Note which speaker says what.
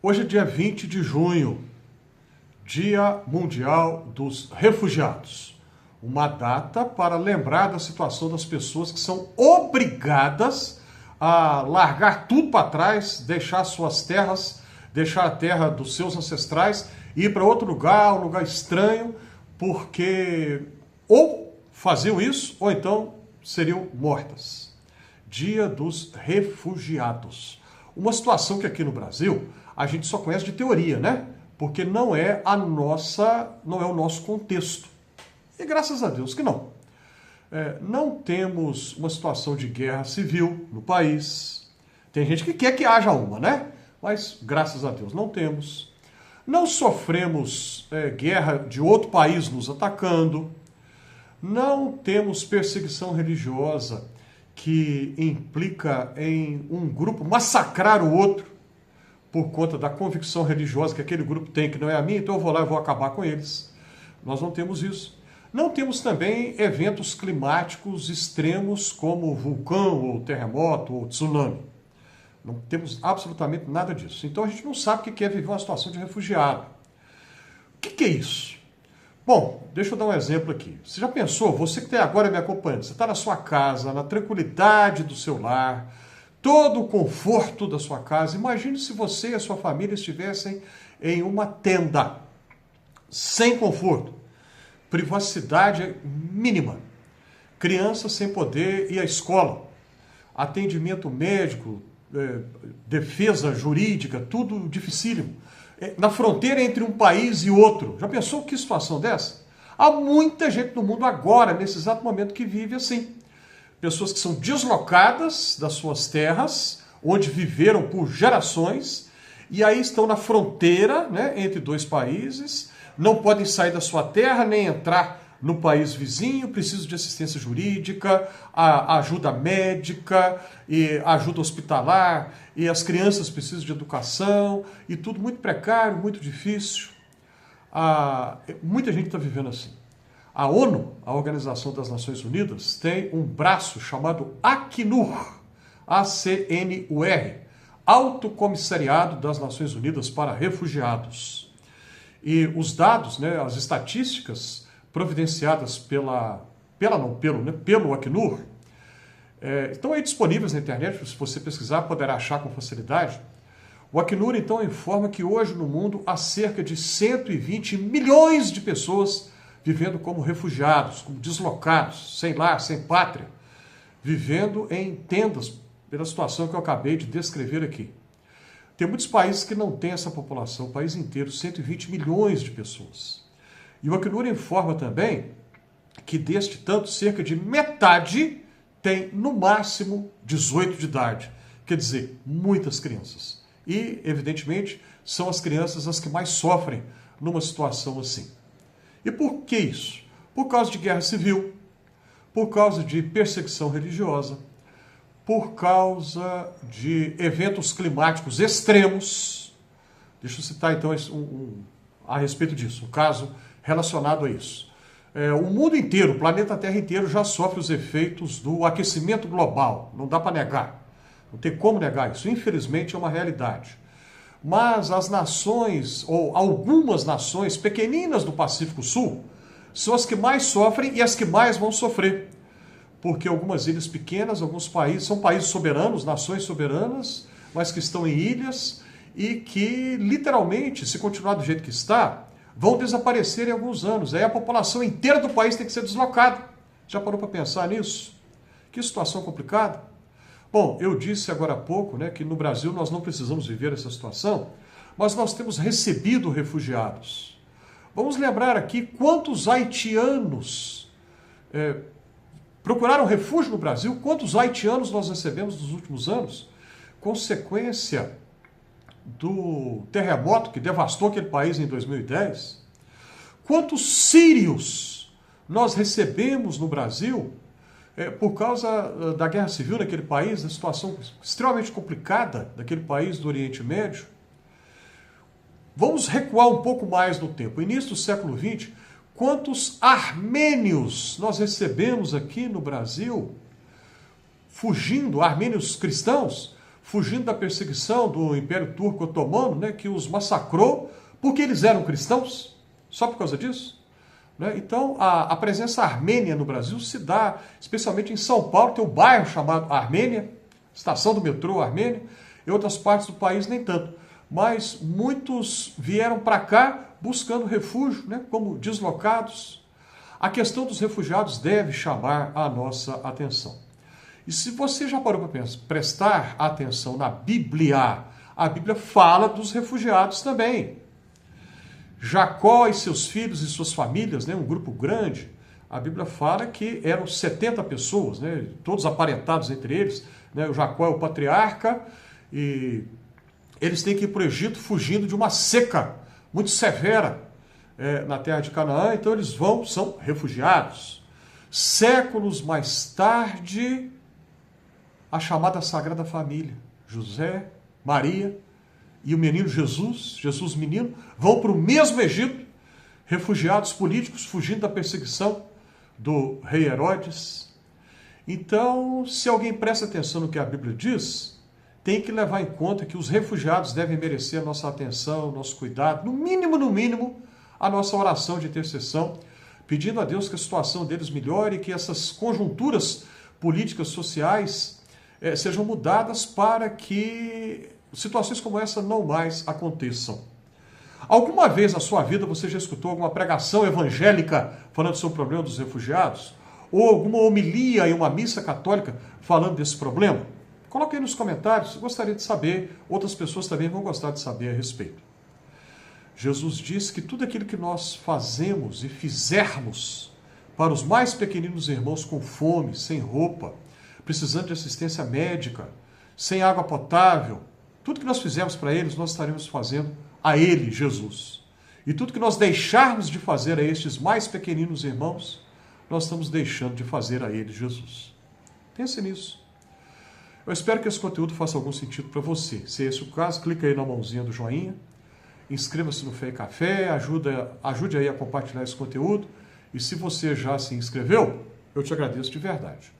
Speaker 1: Hoje é dia 20 de junho, Dia Mundial dos Refugiados. Uma data para lembrar da situação das pessoas que são obrigadas a largar tudo para trás, deixar suas terras, deixar a terra dos seus ancestrais e ir para outro lugar, um lugar estranho, porque ou faziam isso ou então seriam mortas. Dia dos Refugiados. Uma situação que aqui no Brasil a gente só conhece de teoria, né? Porque não é o nosso contexto. E graças a Deus que não. Não temos uma situação de guerra civil no país. Tem gente que quer que haja uma, né? Mas graças a Deus não temos. Não sofremos guerra de outro país nos atacando. Não temos perseguição religiosa que implica em um grupo massacrar o outro por conta da convicção religiosa que aquele grupo tem, que não é a minha, então eu vou lá e vou acabar com eles. Nós não temos isso. Não temos também eventos climáticos extremos como vulcão, ou terremoto, ou tsunami. Não temos absolutamente nada disso. Então a gente não sabe o que é viver uma situação de refugiado. O que é isso? Bom, deixa eu dar um exemplo aqui. Você já pensou, você que está agora me acompanhando, você está na sua casa, na tranquilidade do seu lar, todo o conforto da sua casa. Imagine se você e a sua família estivessem em uma tenda, sem conforto, privacidade mínima, crianças sem poder ir à escola, atendimento médico, defesa jurídica, tudo dificílimo, na fronteira entre um país e outro. Já pensou que situação dessa? Há muita gente no mundo agora, nesse exato momento, que vive assim. Pessoas que são deslocadas das suas terras, onde viveram por gerações, e aí estão na fronteira, né, entre dois países, não podem sair da sua terra, nem entrar no país vizinho, precisam de assistência jurídica, ajuda médica, e ajuda hospitalar, e as crianças precisam de educação, e tudo muito precário, muito difícil. Muita gente está vivendo assim. A ONU, a Organização das Nações Unidas, tem um braço chamado Acnur, A-C-N-U-R, Alto Comissariado das Nações Unidas para Refugiados. E os dados, né, as estatísticas providenciadas pelo Acnur, estão aí disponíveis na internet, se você pesquisar, poderá achar com facilidade. O Acnur, então, informa que hoje no mundo há cerca de 120 milhões de pessoas vivendo como refugiados, como deslocados, sem lar, sem pátria, vivendo em tendas, pela situação que eu acabei de descrever aqui. Tem muitos países que não têm essa população, o país inteiro, 120 milhões de pessoas. E o Acnur informa também que deste tanto, cerca de metade tem, no máximo, 18 de idade. Quer dizer, muitas crianças. E, evidentemente, são as crianças as que mais sofrem numa situação assim. E por que isso? Por causa de guerra civil, por causa de perseguição religiosa, por causa de eventos climáticos extremos. Deixa eu citar então a respeito disso, um caso relacionado a isso. O mundo inteiro, o planeta Terra inteiro já sofre os efeitos do aquecimento global, não dá para negar, não tem como negar isso, infelizmente é uma realidade. Mas as nações, ou algumas nações pequeninas do Pacífico Sul, são as que mais sofrem e as que mais vão sofrer. Porque algumas ilhas pequenas, alguns países, são países soberanos, nações soberanas, mas que estão em ilhas e que, literalmente, se continuar do jeito que está, vão desaparecer em alguns anos. Aí a população inteira do país tem que ser deslocada. Já parou para pensar nisso? Que situação complicada. Bom, eu disse agora há pouco, né, que no Brasil nós não precisamos viver essa situação, mas nós temos recebido refugiados. Vamos lembrar aqui quantos haitianos procuraram refúgio no Brasil, quantos haitianos nós recebemos nos últimos anos, consequência do terremoto que devastou aquele país em 2010. Quantos sírios nós recebemos no Brasil por causa da guerra civil naquele país, da situação extremamente complicada daquele país do Oriente Médio. Vamos recuar um pouco mais no tempo. Início do século XX, quantos armênios nós recebemos aqui no Brasil, armênios cristãos, fugindo da perseguição do Império Turco Otomano, né, que os massacrou porque eles eram cristãos, só por causa disso. Né? Então, a presença armênia no Brasil se dá, especialmente em São Paulo, tem um bairro chamado Armênia, estação do metrô Armênia, em outras partes do país nem tanto. Mas muitos vieram para cá buscando refúgio, né, como deslocados. A questão dos refugiados deve chamar a nossa atenção. E se você já parou para prestar atenção na Bíblia, a Bíblia fala dos refugiados também. Jacó e seus filhos e suas famílias, né, um grupo grande, a Bíblia fala que eram 70 pessoas, né, todos aparentados entre eles. Né, o Jacó é o patriarca e eles têm que ir para o Egito fugindo de uma seca muito severa na terra de Canaã, então eles são refugiados. Séculos mais tarde, a chamada Sagrada Família, José, Maria e o menino Jesus menino, vão para o mesmo Egito, refugiados políticos, fugindo da perseguição do rei Herodes. Então, se alguém presta atenção no que a Bíblia diz, tem que levar em conta que os refugiados devem merecer a nossa atenção, nosso cuidado, no mínimo, a nossa oração de intercessão, pedindo a Deus que a situação deles melhore e que essas conjunturas políticas, sociais, sejam mudadas para que situações como essa não mais aconteçam. Alguma vez na sua vida você já escutou alguma pregação evangélica falando sobre o problema dos refugiados? Ou alguma homilia em uma missa católica falando desse problema? Coloque aí nos comentários, gostaria de saber, outras pessoas também vão gostar de saber a respeito. Jesus disse que tudo aquilo que nós fazemos e fizermos para os mais pequeninos irmãos com fome, sem roupa, precisando de assistência médica, sem água potável, tudo que nós fizermos para eles, nós estaremos fazendo a Ele, Jesus. E tudo que nós deixarmos de fazer a estes mais pequeninos irmãos, nós estamos deixando de fazer a Ele, Jesus. Pense nisso. Eu espero que esse conteúdo faça algum sentido para você. Se é esse o caso, clica aí na mãozinha do joinha, inscreva-se no Fé e Café, ajude aí a compartilhar esse conteúdo. E se você já se inscreveu, eu te agradeço de verdade.